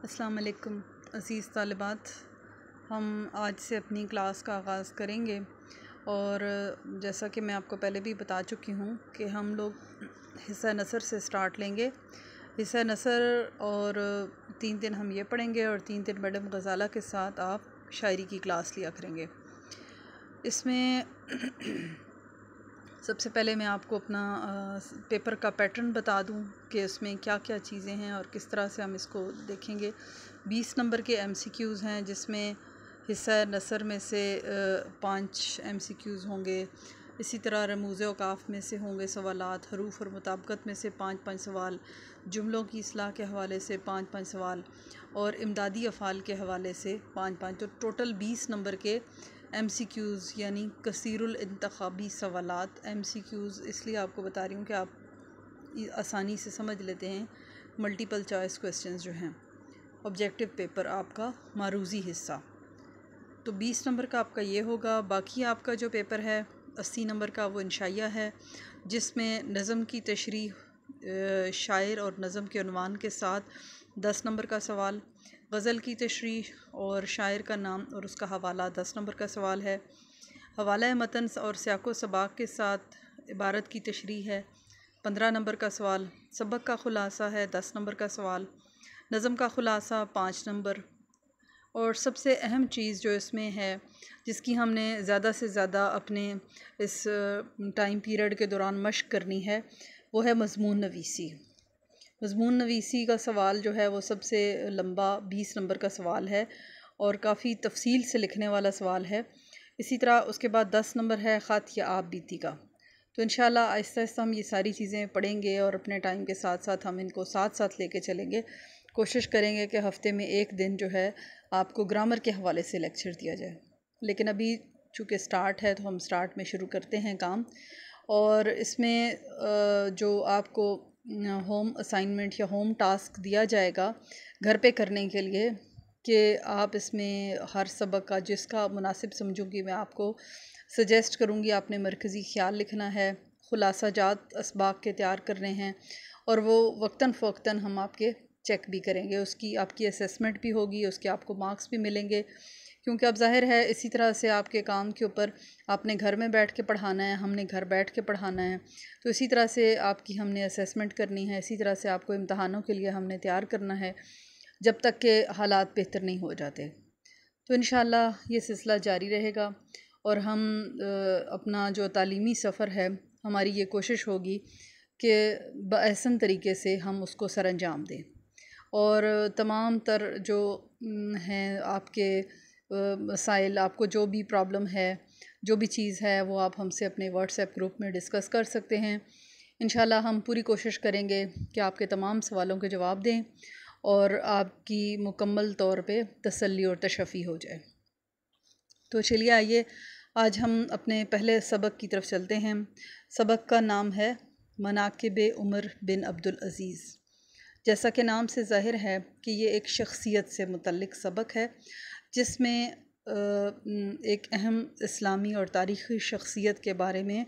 अस्सलाम वालेकुम अज़ीज़ तालिबात। हम आज से अपनी क्लास का आगाज़ करेंगे और जैसा कि मैं आपको पहले भी बता चुकी हूँ कि हम लोग हिस्सा नसर से स्टार्ट लेंगे। हिस्सा नसर और 3 दिन हम ये पढ़ेंगे और 3 दिन मैडम गज़ाला के साथ आप शायरी की क्लास लिया करेंगे। इसमें सबसे पहले मैं आपको अपना पेपर का पैटर्न बता दूं कि उसमें क्या क्या चीज़ें हैं और किस तरह से हम इसको देखेंगे। 20 नंबर के MCQs हैं जिसमें हिस्सा नसर में से 5 MCQs होंगे। इसी तरह रमूज़ औक़ाफ़ में से होंगे सवालात, हरूफ और मुताबिकत में से 5-5 सवाल, जुमलों की इस्लाह के हवाले से 5-5 सवाल और इमदादी अफ़ाल के हवाले से 5-5। तो टोटल 20 नंबर के MCQs यानी कसीरुल इंतखाबी सवालात। MCQs इसलिए आपको बता रही हूँ कि आप आसानी से समझ लेते हैं। मल्टीपल चॉइस क्वेश्चंस जो हैं, ऑब्जेक्टिव पेपर आपका मारूज़ी हिस्सा, तो 20 नंबर का आपका ये होगा। बाकी आपका जो पेपर है 80 नंबर का वो इंशाइया है, जिसमें नज़म की तशरीह, शायर और नज़म के उन्वान के साथ 10 नंबर का सवाल, गज़ल की तशरीह और शायर का नाम और उसका हवाला 10 नंबर का सवाल है। हवाला मतन और सियाको सबाक के साथ इबारत की तशरीह है 15 नंबर का सवाल। सबक का ख़ुलासा है 10 नंबर का सवाल। नज़म का ख़ुलासा 5 नंबर। और सबसे अहम चीज़ जो इसमें है, जिसकी हमने ज़्यादा से ज़्यादा अपने इस टाइम पीरियड के दौरान मश्क करनी है, वो है मज़मून नवीसी। मज़मून नवीसी का सवाल जो है वो सबसे लंबा 20 नंबर का सवाल है और काफ़ी तफसील से लिखने वाला सवाल है। इसी तरह उसके बाद 10 नंबर है ख़त या आप बीती का। तो इंशाल्लाह आहिस्ता आहिस्ता हम ये सारी चीज़ें पढ़ेंगे और अपने टाइम के साथ साथ हम इनको साथ साथ लेके चलेंगे। कोशिश करेंगे कि हफ़्ते में एक दिन जो है आपको ग्रामर के हवाले से लेक्चर दिया जाए। लेकिन अभी चूँकि स्टार्ट है तो हम स्टार्ट में शुरू करते हैं काम। और इसमें जो आपको होम असाइनमेंट या होम टास्क दिया जाएगा घर पे करने के लिए, कि आप इसमें हर सबक का जिसका मुनासिब समझूंगी मैं आपको सजेस्ट करूंगी, आपने मरकज़ी ख़्याल लिखना है, ख़ुलासा जात असबाक के तैयार करने हैं और वो वक्तन फ़वक्तन हम आपके चेक भी करेंगे। उसकी आपकी असेसमेंट भी होगी, उसके आपको मार्क्स भी मिलेंगे, क्योंकि अब ज़ाहिर है इसी तरह से आपके काम के ऊपर आपने घर में बैठ के पढ़ाना है, हमने घर बैठ के पढ़ाना है, तो इसी तरह से आपकी हमने असेसमेंट करनी है, इसी तरह से आपको इम्तहानों के लिए हमने तैयार करना है जब तक के हालात बेहतर नहीं हो जाते। तो इंशाअल्लाह ये सिलसिला जारी रहेगा और हम अपना जो तालीमी सफ़र है, हमारी ये कोशिश होगी कि बअहसन तरीके से हम उसको सरअंजाम दें और तमाम तर जो हैं आपके मसाइल, आपको जो भी प्रॉब्लम है, जो भी चीज़ है, वो आप हमसे अपने व्हाट्सएप ग्रुप में डिस्कस कर सकते हैं। इंशाल्लाह हम पूरी कोशिश करेंगे कि आपके तमाम सवालों के जवाब दें और आपकी मुकम्मल तौर पे तसल्ली और तशफ़ी हो जाए। तो चलिए आइए आज हम अपने पहले सबक की तरफ चलते हैं। सबक का नाम है मनाक़िब उमर बिन अब्दुल अज़ीज़। जैसा कि नाम से ज़ाहिर है कि ये एक शख्सियत से मुतल्लिक़ सबक है, जिसमें एक अहम इस्लामी और तारीख़ी शख्सियत के बारे में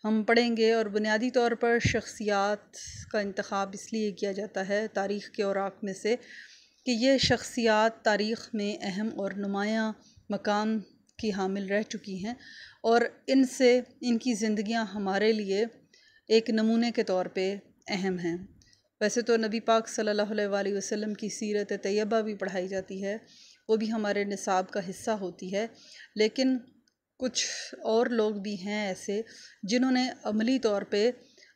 हम पढ़ेंगे। और बुनियादी तौर पर शख्सियात का इंतख़ाब इसलिए किया जाता है तारीख़ के औराक़ में से कि ये शख्सियात तारीख़ में अहम और नुमायाँ मकाम की हामिल रह चुकी हैं और इनसे इनकी ज़िंदगियाँ हमारे लिए एक नमूने के तौर पे अहम हैं। वैसे तो नबी पाक सल्लल्लाहु अलैहि वसल्लम की सीरत तैयबा भी पढ़ाई जाती है, वो भी हमारे निसाब का हिस्सा होती है, लेकिन कुछ और लोग भी हैं ऐसे जिन्होंने अमली तौर पे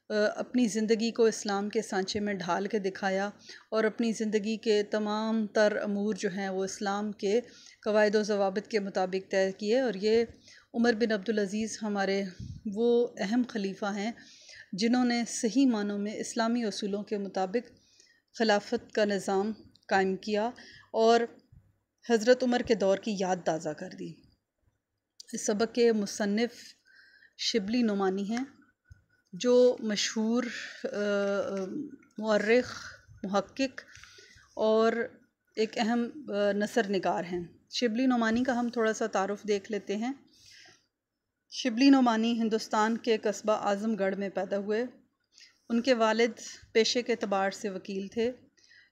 अपनी ज़िंदगी को इस्लाम के सांचे में ढाल के दिखाया और अपनी ज़िंदगी के तमाम तर अमूर जो हैं वो इस्लाम के क़वाइद व ज़वाबित के मुताबिक तय किए। और ये उमर बिन अब्दुल अज़ीज़ हमारे वो अहम खलीफा हैं जिन्होंने सही मानों में इस्लामी उसूलों के मुताबिक खिलाफत का निज़ाम कायम किया और हज़रत उमर के दौर की याद ताज़ा कर दी। इस सबक के मुसन्निफ़ शिबली नुमानी हैं, जो मशहूर मुअर्रिख़, मुहक्किक और एक अहम नसर निगार हैं। शिबली नुमानी का हम थोड़ा सा तारुफ़ देख लेते हैं। शिबली नुमानी हिंदुस्तान के कस्बा आज़मगढ़ में पैदा हुए। उनके वालिद पेशे के एतबार से वकील थे।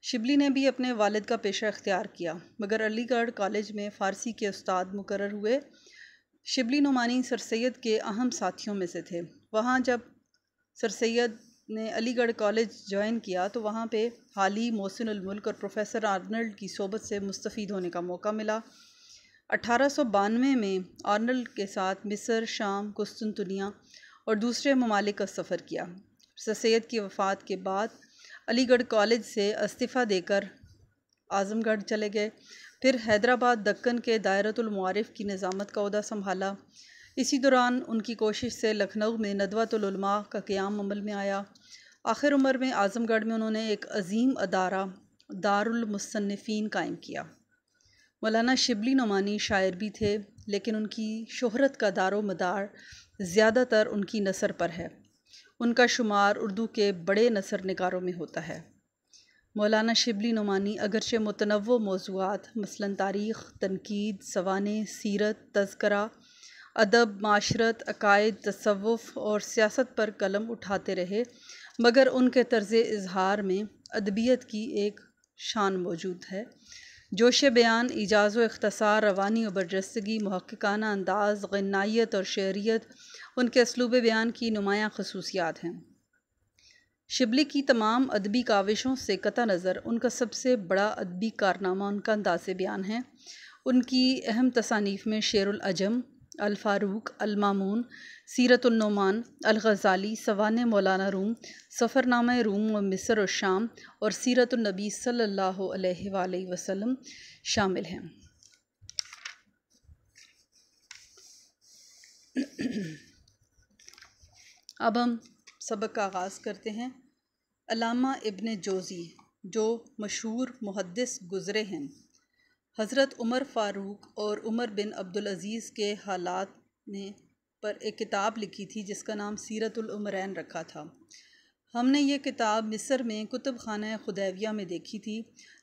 शिबली ने भी अपने वालिद का पेशा इख्तियार किया, मगर अलीगढ़ कॉलेज में फ़ारसी के उस्ताद मुकर्रर हुए। शिबली नुमानी सर सैयद के अहम साथियों में से थे। वहाँ जब सर सैयद ने अलीगढ़ कॉलेज ज्वाइन किया तो वहाँ पे हाली मोहसिन उल मुल्क और प्रोफेसर आर्नल्ड की सोबत से मुस्तफ़ीद होने का मौका मिला। 1892 में आर्नल्ड के साथ मिस्र, शाम, कुस्तुनतुनिया और दूसरे ममालिक का सफ़र किया। सर सैयद की वफ़ात के बाद अलीगढ़ कॉलेज से इस्तीफ़ा देकर आज़मगढ़ चले गए। फिर हैदराबाद दक्कन के दायरतुल मुआरिफ की निज़ामत का ओहदा संभाला। इसी दौरान उनकी कोशिश से लखनऊ में नदवतुल उलमा का क़याम अमल में आया। आखिर उम्र में आज़मगढ़ में उन्होंने एक अजीम अदारा दारुल मुसन्निफ़ीन कायम किया। मौलाना शिबली नुमानी शायर भी थे, लेकिन उनकी शोहरत का दारो मदार ज़्यादातर उनकी नसर पर है। उनका शुमार उर्दू के बड़े नसर निगारों में होता है। मौलाना शिबली नुमानी अगरचे मुतनव्वो मौज़ूआत मसलन तारीख़, तनकीद, सवाने, सीरत, तज़करा, अदब, माशरत, अकायद, तसव्वुफ़ और सियासत पर कलम उठाते रहे, मगर उनके तर्ज़ इज़हार में अदबियत की एक शान मौजूद है। जोश बयान, इजाज़ व इख्तसार, रवानी और बरजस्तगी, मुहक्किकाना अंदाज़, ग़नायत और शेरियत उनके असलूब बयान की नुमायाँ ख़ुसूसियात हैं। शिबली की तमाम अदबी काविशों से कता नज़र उनका सबसे बड़ा अदबी कारनामा उनका अंदाज़ बयान है। उनकी अहम तसानीफ़ में शेरुल अजम, अल फ़ारूक, अल मामून, सीरतुन नुमान, अल ग़ज़ाली, सवाने मौलाना रूम, सफ़रनामा रूम व मिस्र और शाम और सीरतुन नबी सल्लल्लाहु अलैहि वसल्लम शामिल हैं। अब हम सबक का आगाज़ करते हैं। अल्लामा इब्न जोज़ी जो मशहूर मुहद्दिस गुज़रे हैं, हज़रत उमर फ़ारूक और उमर बिन अब्दुल अज़ीज़ के हालात ने पर एक किताब लिखी थी जिसका नाम सीरतुल उमरैन रखा था। हमने ये किताब मिस्र में कुतुब खाना खुदैविया में देखी थी,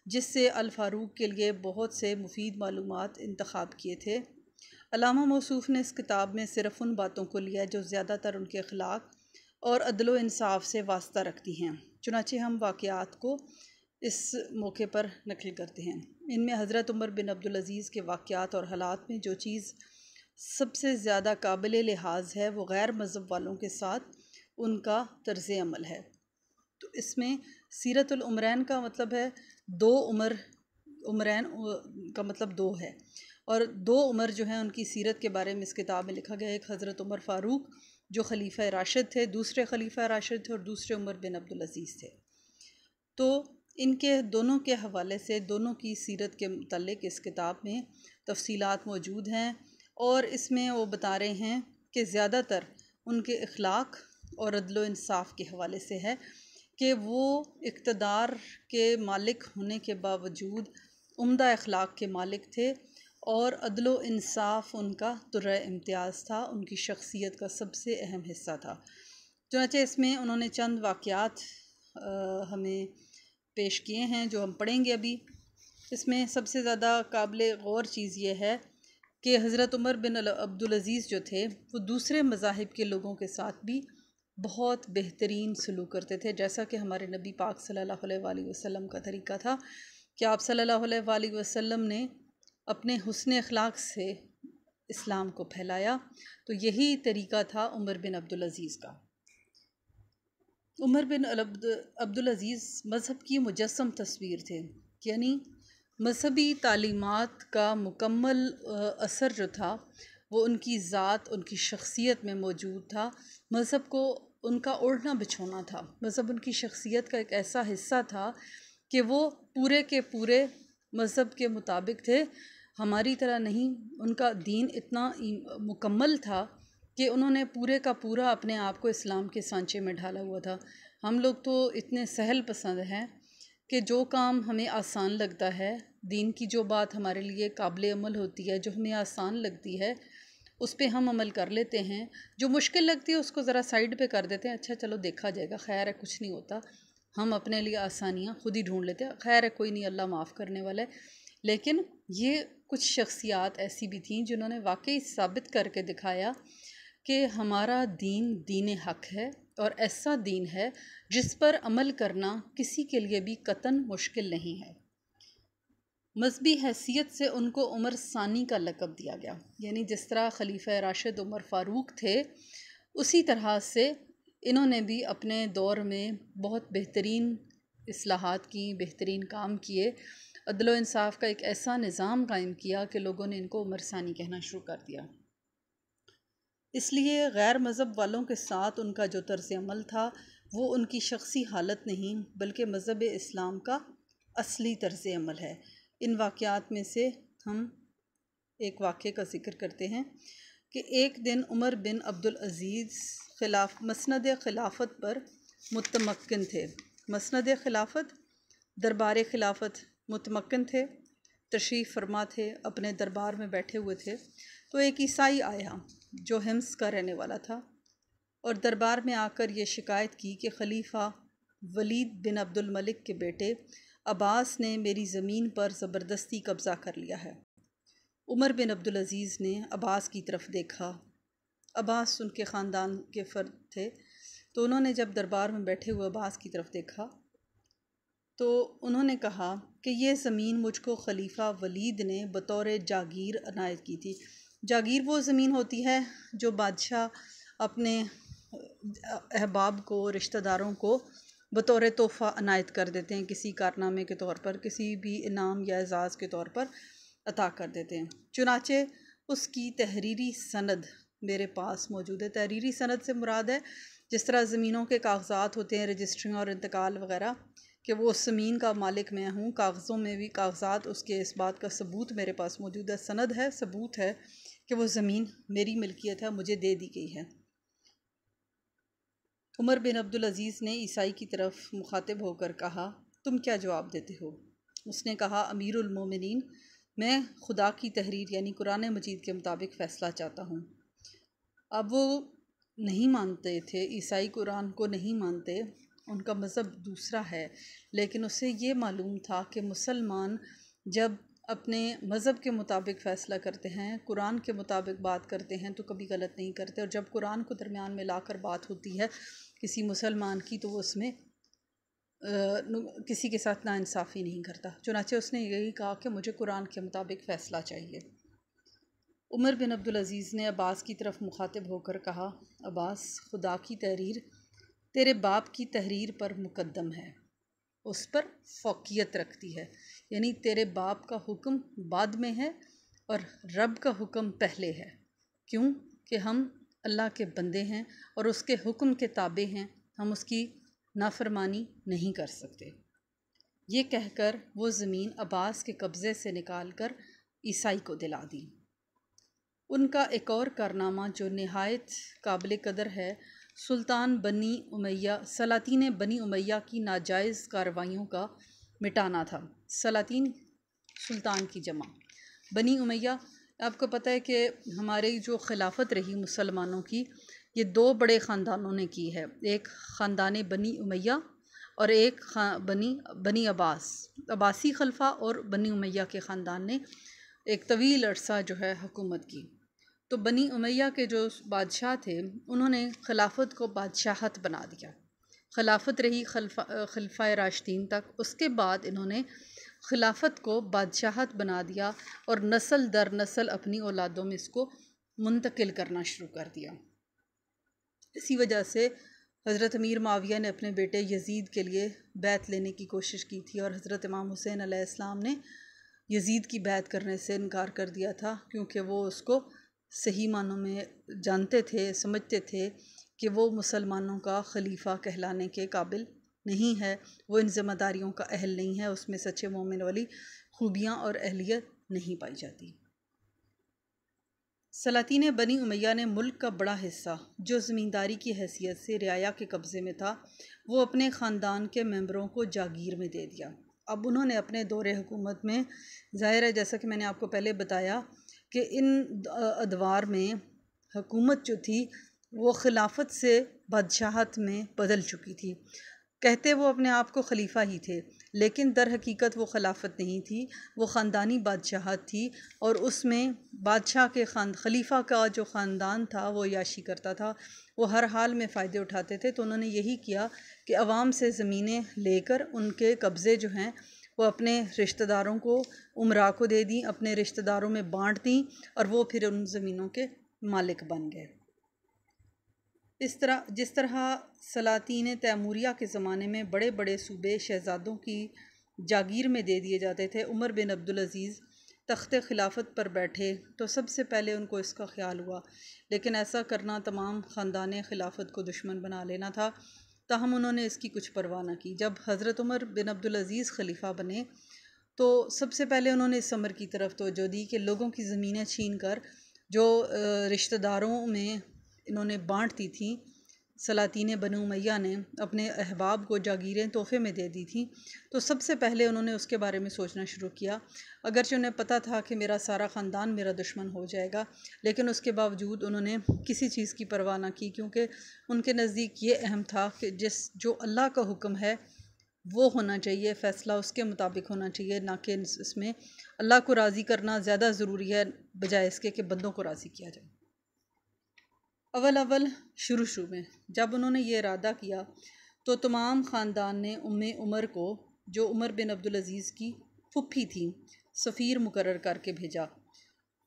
जिससे अल फ़ारूक के लिए बहुत से मुफीद मालूमात इंतखाब किए थे। अल्लामा मौसूफ़ ने इस किताब में सिर्फ़ उन बातों को लिया जो ज़्यादातर उनके अखलाक और अदल इंसाफ से वास्ता रखती हैं। चुनांचे हम वाक़यात को इस मौके पर नकल करते हैं। इनमें हज़रत उमर बिन अब्दुल अज़ीज़ के वाक़यात और हालात में जो चीज़ सबसे ज़्यादा काबिल लिहाज है वो गैर मज़हब वालों के साथ उनका तर्ज़ अमल है। तो इसमें सीरतुल उमरैन का मतलब है दो उमर, उमरैन का मतलब दो है, और दो उमर जो हैं उनकी सीरत के बारे में इस किताब में लिखा गया है। एक हज़रत उमर फ़ारूक जो खलीफ़ा राशिद थे, दूसरे खलीफ़ा राशिद थे, और दूसरे उमर बिन अब्दुल अज़ीज़ थे। तो इनके दोनों के हवाले से दोनों की सीरत के मुतल्लिक़ इस किताब में तफ़सीलात मौजूद हैं, और इसमें वो बता रहे हैं कि ज़्यादातर उनके अखलाक और अदल इंसाफ के हवाले से है कि वो इक़्तिदार के मालिक होने के बावजूद उम्दा अखलाक के मालिक थे, और अदल इंसाफ उनका तुर्रा इम्तियाज़ था, उनकी शख्सियत का सबसे अहम हिस्सा था। चुनांचे इसमें उन्होंने चंद वाक़यात हमें पेश किए हैं जो हम पढ़ेंगे अभी। इसमें सबसे ज़्यादा काबिल गौर चीज़ ये है कि हज़रत उमर बिन अब्दुल अज़ीज़ जो थे वो दूसरे मज़ाहिब के लोगों के साथ भी बहुत बेहतरीन सलूक करते थे, जैसा कि हमारे नबी पाक सल्लल्लाहु अलैहि वसल्लम का तरीका था कि आप सल्लल्लाहु अलैहि वसल्लम ने अपने हुस्न अखलाक से इस्लाम को फैलाया। तो यही तरीका था उमर बिन अब्दुल अज़ीज़ का। उमर बिन अब्दुल अज़ीज़ मज़हब की मुजस्सम तस्वीर थे, यानी मजहबी तालीमात का मुकम्मल असर जो था वो उनकी ज़ात, उनकी शख्सियत में मौजूद था। मज़हब को उनका ओढ़ना बिछोना था। मज़हब उनकी शख्सियत का एक ऐसा हिस्सा था कि वो पूरे के पूरे मज़हब के मुताबिक थे, हमारी तरह नहीं। उनका दीन इतना मुकम्मल था कि उन्होंने पूरे का पूरा अपने आप को इस्लाम के सांचे में ढाला हुआ था। हम लोग तो इतने सहल पसंद हैं कि जो काम हमें आसान लगता है, दीन की जो बात हमारे लिए काबिल अमल होती है, जो हमें आसान लगती है, उस पे हम अमल कर लेते हैं। जो मुश्किल लगती है उसको ज़रा साइड पे कर देते हैं, अच्छा चलो देखा जाएगा, खैर है कुछ नहीं होता। हम अपने लिए आसानियाँ खुद ही ढूंढ लेते हैं, खैर है कोई नहीं, अल्लाह माफ़ करने वाला है। लेकिन ये कुछ शख्सियात ऐसी भी थीं जिन्होंने वाकई साबित करके दिखाया कि हमारा दीन दीन हक़ है, और ऐसा दीन है जिस पर अमल करना किसी के लिए भी कतन मुश्किल नहीं है। मजहबी हैसियत से उनको उमर सानी का लक़ब दिया गया, यानी जिस तरह खलीफा राशिद उमर फ़ारूक थे उसी तरह से इन्होंने भी अपने दौर में बहुत बेहतरीन इस्लाहात की, बेहतरीन काम किए। अदल व इंसाफ का एक ऐसा निज़ाम कायम किया कि लोगों ने इनको उमर सानी कहना शुरू कर दिया। इसलिए गैर मज़हब वालों के साथ उनका जो तर्ज़ अमल था वो उनकी शख्सी हालत नहीं बल्कि मज़हब इस्लाम का असली तर्ज़ अमल है। इन वाक़यात में से हम एक वाक़े का ज़िक्र करते हैं कि एक दिन उमर बिन अब्दुल अज़ीज़ मसनद ख़िलाफ़त पर मुतमक्किन थे। मसनद ख़िलाफ़त दरबार ख़िलाफ़त मुतमक्किन थे, तशरीफ़ फरमा थे, अपने दरबार में बैठे हुए थे। तो एक ईसाई आया जो हिम्स का रहने वाला था और दरबार में आकर ये शिकायत की कि खलीफा वलीद बिन अब्दुल मलिक के बेटे अब्बास ने मेरी ज़मीन पर ज़बरदस्ती कब्ज़ा कर लिया है। उमर बिन अब्दुल अज़ीज़ ने अब्बास की तरफ देखा। अब्बास उनके ख़ानदान के फ़र्द थे, तो उन्होंने जब दरबार में बैठे हुए अब्बास की तरफ देखा तो उन्होंने कहा कि ये ज़मीन मुझको खलीफा वलीद ने बतौर जागीर अनायत की थी। जागीर वो ज़मीन होती है जो बादशाह अपने अहबाब को, रिश्तेदारों को बतौर तोहफ़ा अनायत कर देते हैं, किसी कारनामे के तौर पर, किसी भी इनाम या एज़ाज़ के तौर पर अता कर देते हैं। चुनाचे उसकी तहरीरी सनद मेरे पास मौजूद है। तहरीरी सनद से मुराद है जिस तरह ज़मीनों के कागज़ात होते हैं, रजिस्ट्रियाँ और इंतकाल वग़ैरह, कि वो उस ज़मीन का मालिक मैं हूँ। कागज़ों में भी कागज़ात उसके इस बात का सबूत मेरे पास मौजूद है, सनद है, सबूत है कि वो ज़मीन मेरी मिल्कियत है, मुझे दे दी गई है। उमर बिन अब्दुल अज़ीज़ ने ईसाई की तरफ मुखातिब होकर कहा, तुम क्या जवाब देते हो? उसने कहा, अमीरुल मोमिनीन, मैं खुदा की तहरीर यानी कुरान मजीद के मुताबिक फ़ैसला चाहता हूँ। अब वो नहीं मानते थे, ईसाई कुरान को नहीं मानते, उनका मज़हब दूसरा है, लेकिन उसे ये मालूम था कि मुसलमान जब अपने मज़हब के मुताबिक फ़ैसला करते हैं, कुरान के मुताबिक बात करते हैं तो कभी गलत नहीं करते। और जब कुरान को दरमियान में लाकर बात होती है किसी मुसलमान की तो वो उसमें किसी के साथ नाइंसाफ़ी नहीं करता। चुनाचे उसने यही कहा कि मुझे कुरान के मुताबिक फ़ैसला चाहिए। उमर बिन अब्दुल अज़ीज़ ने अब्बास की तरफ मुखातिब होकर कहा, अब्बास, खुदा की तहरीर तेरे बाप की तहरीर पर मुकद्दम है, उस पर फ़ौक़ियत रखती है, यानी तेरे बाप का हुक्म बाद में है और रब का हुक्म पहले है। क्यों कि हम अल्लाह के बंदे हैं और उसके हुक्म के ताबे हैं, हम उसकी नाफरमानी नहीं कर सकते। ये कहकर वो ज़मीन अब्बास के कब्ज़े से निकाल कर ईसाई को दिला दी। उनका एक और कारनामा जो नहायत काबिल कदर है, सुल्तान बनी उमैया, सलातीन बनी उमैया की नाजायज़ कार्रवाइयों का मिटाना था। सलातीन सुल्तान की जमा, बनी उमैया, आपको पता है कि हमारी जो खिलाफत रही मुसलमानों की, ये दो बड़े ख़ानदानों ने की है। एक ख़ानदान बनी उमैया और एक बनी अब्बास, अब्बासी खलफा और बनी उमैया के ख़ानदान ने एक तवील अरसा जो है हुकूमत की। तो बनी उमैया के जो बादशाह थे उन्होंने खिलाफत को बादशाहत बना दिया। खिलाफत रही खलफा राशिदीन तक, उसके बाद इन्होंने खिलाफत को बादशाहत बना दिया और नस्ल दर नस्ल अपनी औलादों में इसको मुंतकिल करना शुरू कर दिया। इसी वजह से हज़रत अमीर माविया ने अपने बेटे यज़ीद के लिए बैत लेने की कोशिश की थी और हज़रत इमाम हुसैन अलैहिस्सलाम ने यज़ीद की बैत करने से इनकार कर दिया था, क्योंकि वो उसको सही मानों में जानते थे, समझते थे कि वो मुसलमानों का खलीफा कहलाने के काबिल नहीं है, वो इन ज़िम्मेदारियों का अहल नहीं है, उसमें सच्चे मोमिन वाली खूबियाँ और अहलियत नहीं पाई जाती। सलातीन बनी उमैया ने मुल्क का बड़ा हिस्सा जो ज़मींदारी की हैसियत से रियाया के कब्ज़े में था, वो अपने ख़ानदान के मेंबरों को जागीर में दे दिया। अब उन्होंने अपने दौरे हुकूमत में, ज़ाहिर है जैसा कि मैंने आपको पहले बताया कि इन अदवार में हुकूमत जो थी वो खिलाफत से बादशाहत में बदल चुकी थी। कहते वो अपने आप को खलीफा ही थे, लेकिन दर हकीकत वो खिलाफत नहीं थी, वो ख़ानदानी बादशाहत थी और उसमें बादशाह के खलीफा का जो ख़ानदान था वो याशी करता था, वो हर हाल में फ़ायदे उठाते थे। तो उन्होंने यही किया कि अवाम से ज़मीनें लेकर उनके कब्ज़े जो हैं वो अपने रिश्तेदारों को, उमरा को दे दी, अपने रिश्तेदारों में बांट दी और वो फिर उन ज़मीनों के मालिक बन गए। जिस तरह सलातीन तैमूरिया के ज़माने में बड़े बड़े सूबे शहज़ादों की जागीर में दे दिए जाते थे, उमर बिन अब्दुल अज़ीज़ तख्त खिलाफत पर बैठे तो सबसे पहले उनको इसका ख्याल हुआ, लेकिन ऐसा करना तमाम ख़ानदान खिलाफत को दुश्मन बना लेना था। ताहम उन्होंने इसकी कुछ परवाह न की। जब हज़रत उमर बिन अब्दुल अज़ीज़ खलीफा बने तो सबसे पहले उन्होंने इस अमर की तरफ तवज्जो दी कि लोगों की ज़मीनें छीन कर जो रिश्तेदारों में इन्होंने बांट दी थी, सलातीन बनु उमय्या ने अपने अहबाब को जागीरें तोहफ़े में दे दी थी, तो सबसे पहले उन्होंने उसके बारे में सोचना शुरू किया। अगरचे उन्हें पता था कि मेरा सारा ख़ानदान मेरा दुश्मन हो जाएगा, लेकिन उसके बावजूद उन्होंने किसी चीज़ की परवाह ना की, क्योंकि उनके नज़दीक ये अहम था कि जो अल्लाह का हुक्म है वो होना चाहिए, फ़ैसला उसके मुताबिक होना चाहिए, ना कि इसमें अल्लाह को राज़ी करना ज़्यादा ज़रूरी है बजाय इसके कि बंदों को राज़ी किया जाए। अव्वल शुरू में जब उन्होंने ये इरादा किया तो तमाम ख़ानदान ने उम्मे उमर को, जो उमर बिन अब्दुल अज़ीज़ की फुफ्फी थी, सफ़ीर मुकर्रर करके भेजा।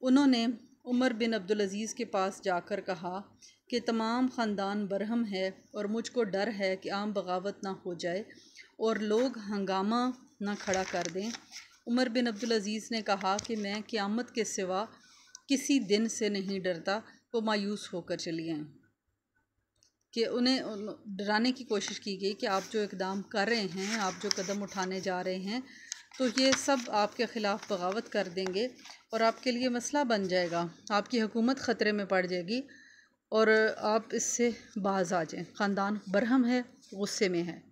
उन्होंने उमर बिन अब्दुल अज़ीज़ के पास जाकर कहा कि तमाम ख़ानदान बरहम है और मुझको डर है कि आम बगावत ना हो जाए और लोग हंगामा ना खड़ा कर दें। उमर बिन अब्दुल अज़ीज़ ने कहा कि मैं क़यामत के सिवा किसी दिन से नहीं डरता। वो मायूस होकर चली आएँ कि उन्हें डराने की कोशिश की गई कि आप जो इक़दाम कर रहे हैं, आप जो कदम उठाने जा रहे हैं, तो ये सब आपके ख़िलाफ़ बगावत कर देंगे और आपके लिए मसला बन जाएगा, आपकी हुकूमत ख़तरे में पड़ जाएगी और आप इससे बाज आ जाएँ। ख़ानदान बरहम है, गुस्से में है,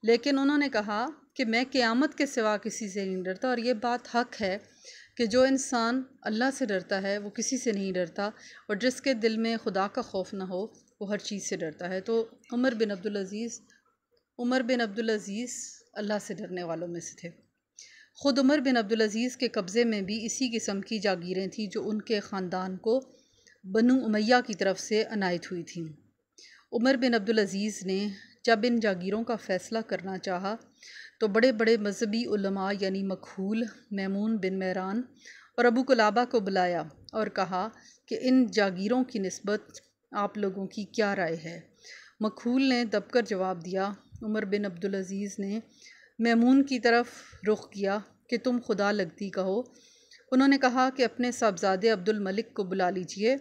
लेकिन उन्होंने कहा कि मैं क़यामत के सिवा किसी से नहीं डरता। और ये बात हक़ है कि जो इंसान अल्लाह से डरता है वो किसी से नहीं डरता, और जिसके दिल में खुदा का खौफ ना हो वो हर चीज़ से डरता है। तो उमर बिन अब्दुल अज़ीज़ अल्लाह से डरने वालों में से थे। ख़ुद उमर बिन अब्दुल अज़ीज़ के कब्ज़े में भी इसी किस्म की जागीरें थीं जो उनके ख़ानदान को बनु उमय्या की तरफ से अनायत हुई थीं। उमर बिन अब्दुल अज़ीज़ ने जब इन जागीरों का फ़ैसला करना चाहा तो बड़े बड़े मजहबी उलमा यानी मखहूल, मैमून बिन मेहरान और अबू कुलाबा को बुलाया और कहा कि इन जागीरों की निस्बत आप लोगों की क्या राय है। मखहूल ने दबकर जवाब दिया। उमर बिन अब्दुल अज़ीज़ ने मैमून की तरफ रुख किया कि तुम खुदा लगती कहो। उन्होंने कहा कि अपने साहबजादे अब्दुल मलिक को बुला लीजिए।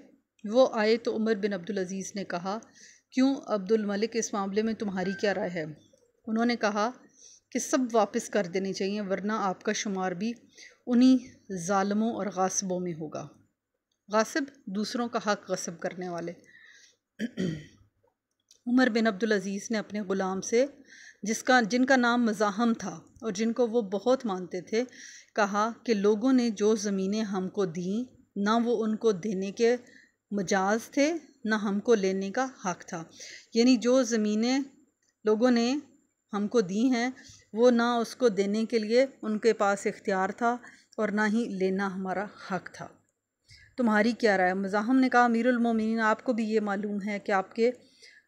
वो आए तो उमर बिन अब्दुल अज़ीज़ ने कहा, क्यों अब्दुल मलिक, इस मामले में तुम्हारी क्या राय है? उन्होंने कहा कि सब वापस कर देने चाहिए, वरना आपका शुमार भी उन्हीं ज़ालिमों और गासिबों में होगा। गासिब, दूसरों का हक़ गस्ब करने वाले। उमर बिन अब्दुल अज़ीज़ ने अपने ग़ुलाम से, जिनका नाम मज़ाहम था और जिनको वो बहुत मानते थे, कहा कि लोगों ने जो ज़मीनें हमको दी, ना वो उनको देने के मजाज थे, ना हमको लेने का हक़ था। यानी जो ज़मीनें लोगों ने हमको दी हैं वो ना उसको देने के लिए उनके पास इख्तियार था और ना ही लेना हमारा हक़ था। तुम्हारी क्या राय? मज़ाहम ने कहा, अमीरुल मोमिनीन, आपको भी ये मालूम है कि आपके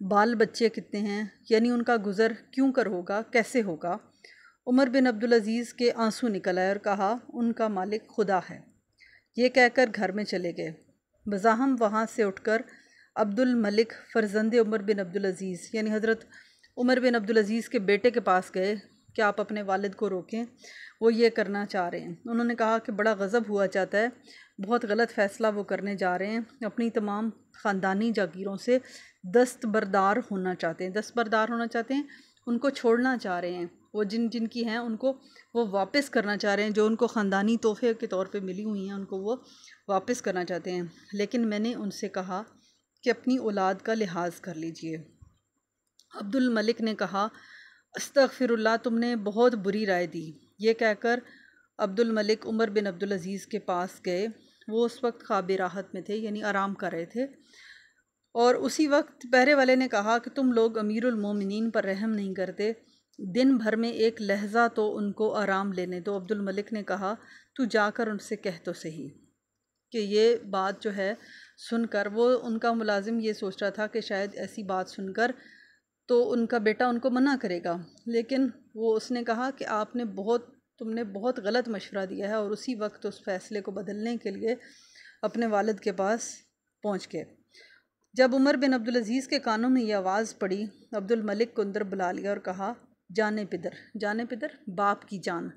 बाल बच्चे कितने हैं, यानी उनका गुज़र क्यों कर होगा, कैसे होगा? उमर बिन अब्दुल अज़ीज़ के आंसू निकल आए और कहा, उनका मालिक खुदा है। ये कहकर घर में चले गए। मज़ाहम वहाँ से उठकर अब्दुल मलिक फ़र्जंद उमर बिन अब्दुल अज़ीज़ यानी हज़रत उमर बिन अब्दुल अज़ीज़ के बेटे के पास गए कि आप अपने वालिद को रोकें, वो ये करना चाह रहे हैं। उन्होंने कहा कि बड़ा गज़ब हुआ चाहता है, बहुत गलत फ़ैसला वो करने जा रहे हैं, अपनी तमाम ख़ानदानी जागीरों से दस्तबरदार होना चाहते हैं, उनको छोड़ना चाह रहे हैं। वो जिनकी हैं उनको वो वापस करना चाह रहे हैं, जो उनको ख़ानदानी तोहफ़े के तौर पे मिली हुई हैं उनको वो वापस करना चाहते हैं। लेकिन मैंने उनसे कहा कि अपनी औलाद का लिहाज कर लीजिए। अब्दुल मलिक ने कहा, अस्तग़फिरुल्लाह, तुमने बहुत बुरी राय दी। ये कहकर अब्दुल मलिक उमर बिन अब्दुल अज़ीज़ के पास गए। वो उस वक्त ख्वाब राहत में थे, यानी आराम कर रहे थे, और उसी वक्त पहरे वाले ने कहा कि तुम लोग अमीरुल मोमिनीन पर रहम नहीं करते, दिन भर में एक लहजा तो उनको आराम लेने दो। अब्दुल मलिक ने कहा, तू जाकर उनसे कह तो सही। कि ये बात जो है सुनकर, वो उनका मुलाजिम ये सोच रहा था कि शायद ऐसी बात सुनकर तो उनका बेटा उनको मना करेगा, लेकिन उसने कहा कि तुमने बहुत गलत मशवरा दिया है, और उसी वक्त उस फैसले को बदलने के लिए अपने वालिद के पास पहुंच गए। जब उमर बिन अब्दुल अज़ीज़ के कानों में ये आवाज़ पड़ी, अब्दुल मलिक को अंदर बुला लिया और कहा, जाने पिदर, बाप की जान,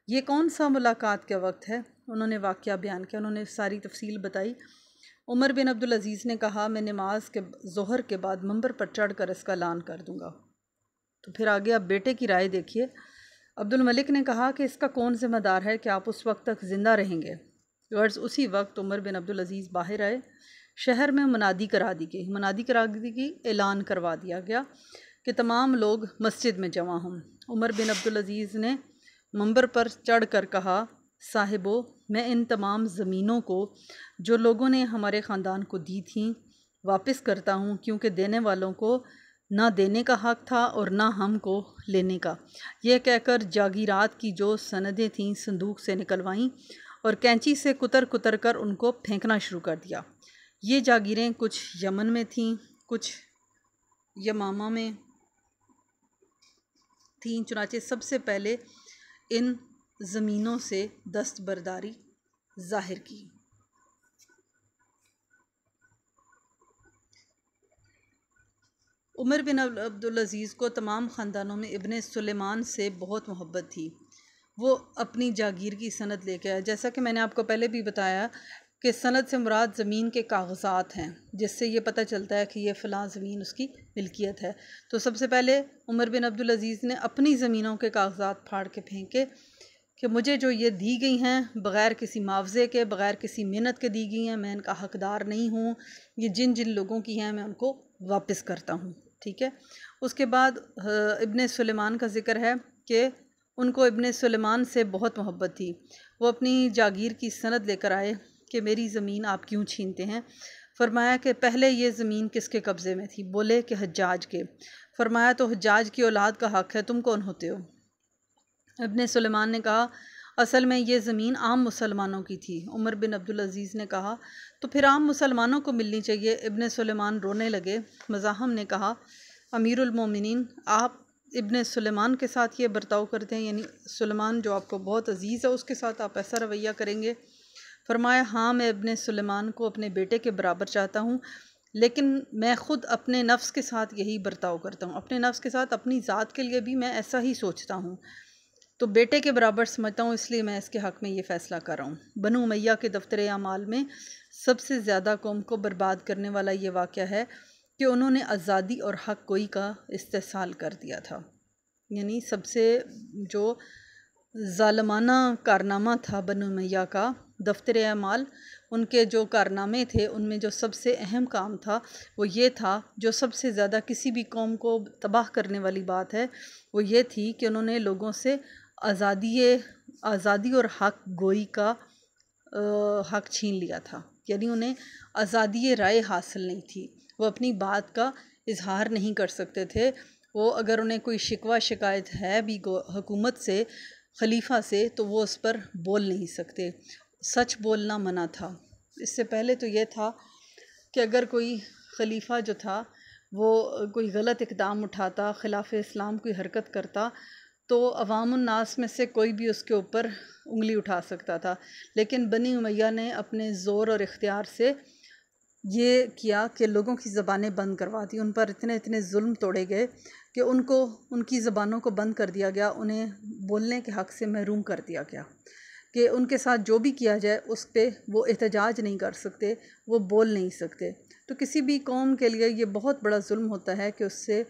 ये कौन सा मुलाकात का वक्त है। उन्होंने वाक़या बयान किया, उन्होंने सारी तफसील बताई। उमर बिन अब्दुल अज़ीज़ ने कहा, मैं नमाज के ज़ोहर के बाद मंबर पर चढ़ कर इसका ऐलान कर दूँगा। तो फिर आगे आप बेटे की राय देखिए। अब्दुल मलिक ने कहा कि इसका कौन ज़िम्मेदार है कि आप उस वक्त तक ज़िंदा रहेंगे। गर्ज़ उसी वक्त उमर बिन अब्दुल अज़ीज़ बाहर आए। शहर में मनादी करा दी गई, ऐलान करवा दिया गया कि तमाम लोग मस्जिद में जमा हों। उमर बिन अब्दुल अज़ीज़ ने मंबर पर चढ़ कर कहा, साहिबो, मैं इन तमाम ज़मीनों को जो लोगों ने हमारे ख़ानदान को दी थी वापस करता हूँ, क्योंकि देने वालों को ना देने का हक़ था और ना हमको लेने का। यह कहकर जागीरात की जो सनदें थीं संदूक से निकलवाईं और कैंची से कुतर कुतर कर उनको फेंकना शुरू कर दिया। ये जागीरें कुछ यमन में थीं, कुछ यमामा में थीं। चुनाचे सबसे पहले इन ज़मीनों से दस्तबरदारी ज़ाहिर की। उमर बिन अब्दुल अज़ीज़ को तमाम ख़ानदानों में इब्ने सुलेमान से बहुत मोहब्बत थी। वो अपनी जागीर की सनद लेके आया। जैसा कि मैंने आपको पहले भी बताया कि सनद से मुराद ज़मीन के कागज़ात हैं, जिससे ये पता चलता है कि ये फ़लाँ ज़मीन उसकी मिल्कियत है। तो सबसे पहले उमर बिन अब्दुल अज़ीज़ ने अपनी ज़मीनों के कागज़ात फाड़ के फेंके कि मुझे जो ये दी गई हैं बग़ैर किसी मुआवजे के, बग़ैर किसी मेहनत के दी गई हैं, मैं इनका हक़दार नहीं हूँ। ये जिन जिन लोगों की हैं मैं उनको वापस करता हूँ। ठीक है। उसके बाद इब्ने सुलेमान का ज़िक्र है कि उनको इब्ने सुलेमान से बहुत मोहब्बत थी। वो अपनी जागीर की सनद लेकर आए कि मेरी ज़मीन आप क्यों छीनते हैं। फरमाया कि पहले ये ज़मीन किसके कब्ज़े में थी। बोले कि हज्जाज के। फरमाया तो हज्जाज की औलाद का हक़ है, तुम कौन होते हो। इब्ने सुलेमान ने कहा, असल में ये ज़मीन आम मुसलमानों की थी। उमर बिन अब्दुल अज़ीज़ ने कहा, तो फिर आम मुसलमानों को मिलनी चाहिए। इब्ने सुलेमान रोने लगे। मज़ाहम ने कहा, अमीरुल मोमिनीन, आप इब्ने सुलेमान के साथ ये बर्ताव करते हैं, यानी सुलेमान जो आपको बहुत अज़ीज़ है उसके साथ आप ऐसा रवैया करेंगे। फरमाया, हाँ, मैं इब्ने सुलेमान को अपने बेटे के बराबर चाहता हूँ, लेकिन मैं ख़ुद अपने नफ्स के साथ यही बर्ताव करता हूँ। अपने नफ्स के साथ, अपनी ज़ात के लिए भी मैं ऐसा ही सोचता हूँ, तो बेटे के बराबर समझता हूँ, इसलिए मैं इसके हक़ में ये फ़ैसला कर रहा हूँ। बनु उमैया के दफ्तर आमाल में सबसे ज़्यादा कौम को बर्बाद करने वाला ये वाक़या है कि उन्होंने आज़ादी और हक़ गोई का इस्तेसाल कर दिया था। यानी सबसे जो ज़ालिमाना कारनामा था बनु उमैया का दफ्तर आमाल, उनके जो कारनामे थे उनमें जो सबसे अहम काम था वो ये था, जो सबसे ज़्यादा किसी भी कौम को तबाह करने वाली बात है, वो ये थी कि उन्होंने लोगों से आज़ादी और हक़ गोई का हक़ छीन लिया था। यानी उन्हें आज़ादी राय हासिल नहीं थी। वो अपनी बात का इजहार नहीं कर सकते थे। वो अगर उन्हें कोई शिकवा शिकायत है भी हुकूमत से, खलीफा से, तो वो उस पर बोल नहीं सकते। सच बोलना मना था। इससे पहले तो ये था कि अगर कोई खलीफा जो था वो कोई गलत इक़दाम उठाता, ख़िलाफ़ इस्लाम कोई हरकत करता, तो अवामुन्नास में से कोई भी उसके ऊपर उंगली उठा सकता था। लेकिन बनी उमैया ने अपने ज़ोर और इख्तियार से ये किया कि लोगों की ज़बानें बंद करवा दी। उन पर इतने इतने जुल्म तोड़े गए कि उनकी ज़बानों को बंद कर दिया गया। उन्हें बोलने के हक़ से महरूम कर दिया गया कि उनके साथ जो भी किया जाए उस पर वो एहतजाज नहीं कर सकते, वो बोल नहीं सकते। तो किसी भी कौम के लिए ये बहुत बड़ा जुल्म होता है कि उससे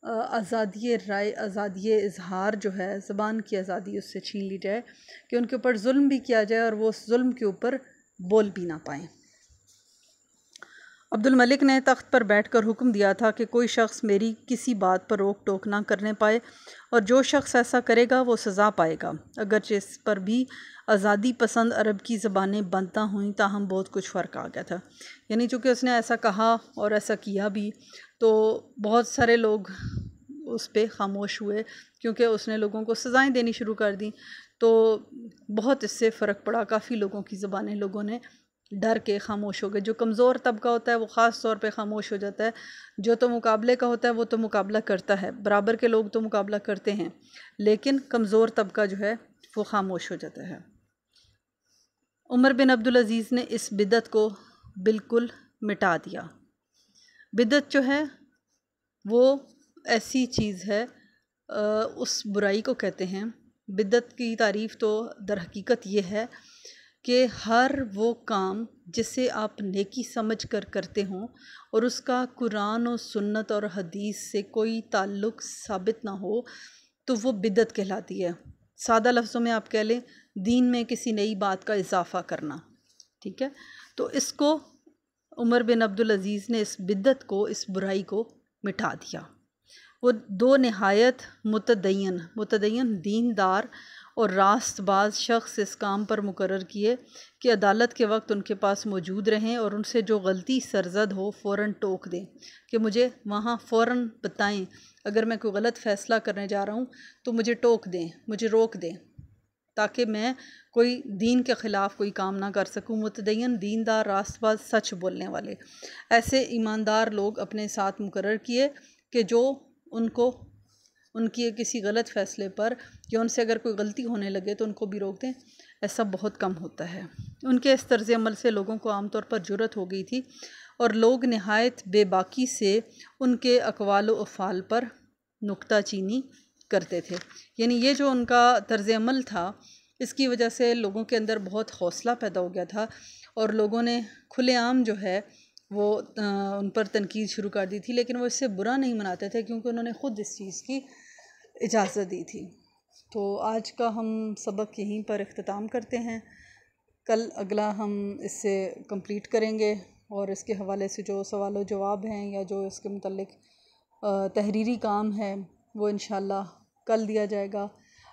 आज़ादी राय, आज़ादी इज़हार जो है, ज़बान की आज़ादी उससे छीन ली जाए, कि उनके ऊपर जुल्म भी किया जाए और वो उस जुल्म के ऊपर बोल भी ना पाएँ। अब्दुल मलिक ने तख्त पर बैठकर हुक्म दिया था कि कोई शख्स मेरी किसी बात पर रोक टोक ना करने पाए, और जो शख्स ऐसा करेगा वो सज़ा पाएगा। अगरचे इस पर भी आज़ादी पसंद अरब की ज़बानें बंद ना हुई, ताहम बहुत कुछ फ़र्क आ गया था। यानी चूँकि उसने ऐसा कहा और ऐसा किया भी, तो बहुत सारे लोग उस पे ख़ामोश हुए, क्योंकि उसने लोगों को सज़ाएं देनी शुरू कर दी। तो बहुत इससे फ़र्क पड़ा, काफ़ी लोगों की ज़बानें लोगों ने डर के ख़ामोश हो गए। जो कमज़ोर तबका होता है वो ख़ास तौर पे ख़ामोश हो जाता है। जो तो मुकाबले का होता है वो तो मुकाबला करता है, बराबर के लोग तो मुकाबला करते हैं, लेकिन कमज़ोर तबका जो है वो ख़ामोश हो जाता है। उमर बिन अब्दुल अज़ीज़ ने इस बिदत को बिल्कुल मिटा दिया। बिदत जो है वो ऐसी चीज़ है, उस बुराई को कहते हैं। बिदत की तारीफ़ तो दर हकीकत ये है कि हर वो काम जिसे आप नेकी समझ कर करते हों और उसका कुरान और सुन्नत और हदीस से कोई ताल्लुक़ साबित ना हो, तो वो बिदत कहलाती है। सादा लफ्ज़ों में आप कह लें, दीन में किसी नई बात का इजाफ़ा करना, ठीक है। तो इसको उमर बिन अब्दुल अज़ीज़ ने इस बिदत को, इस बुराई को मिटा दिया। वो दो नहायत मुतदय्यन दीनदार और रास्तबाज शख्स इस काम पर मुकर्रर किए कि अदालत के वक्त उनके पास मौजूद रहें और उनसे जो गलती सरजद हो फ़ौरन टोक दें, कि मुझे वहाँ फ़ौरन बताएं, अगर मैं कोई गलत फ़ैसला करने जा रहा हूँ तो मुझे टोक दें, मुझे रोक दें, ताकि मैं कोई दीन के ख़िलाफ़ कोई काम ना कर सकूँ। मुतदय्यन दीनदार रास्तबाज सच बोलने वाले ऐसे ईमानदार लोग अपने साथ मुकर्रर किए कि जो उनको उनकी किसी गलत फ़ैसले पर या उनसे अगर कोई गलती होने लगे तो उनको भी रोक दें। ऐसा बहुत कम होता है। उनके इस तर्ज़ अमल से लोगों को आमतौर पर जुर्रत हो गई थी और लोग नहायत बेबाकी से उनके अक़वाल व अफ़आल पर नुक्ताचीनी करते थे। यानी ये जो उनका तर्ज़ अमल था, इसकी वजह से लोगों के अंदर बहुत हौसला पैदा हो गया था और लोगों ने खुलेआम जो है वो उन पर तनकीद शुरू कर दी थी, लेकिन वो इससे बुरा नहीं मनाते थे क्योंकि उन्होंने ख़ुद इस चीज़ की इजाज़त दी थी। तो आज का हम सबक यहीं पर इख्तिताम करते हैं। कल अगला हम इससे कंप्लीट करेंगे और इसके हवाले से जो सवाल व जवाब हैं या जो इसके मुतल्लिक़ तहरीरी काम है वो इंशाअल्लाह कल दिया जाएगा।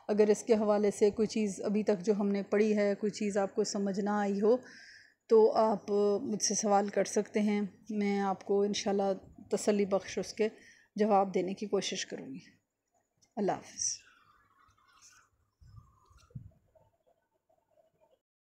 अगर इसके हवाले से कोई चीज़ अभी तक जो हमने पढ़ी है, कोई चीज़ आपको समझ ना आई हो, तो आप मुझसे सवाल कर सकते हैं। मैं आपको इंशाअल्लाह तसल्ली बख्श उसके जवाब देने की कोशिश करूँगी। अल्लाह हाफ़िज़।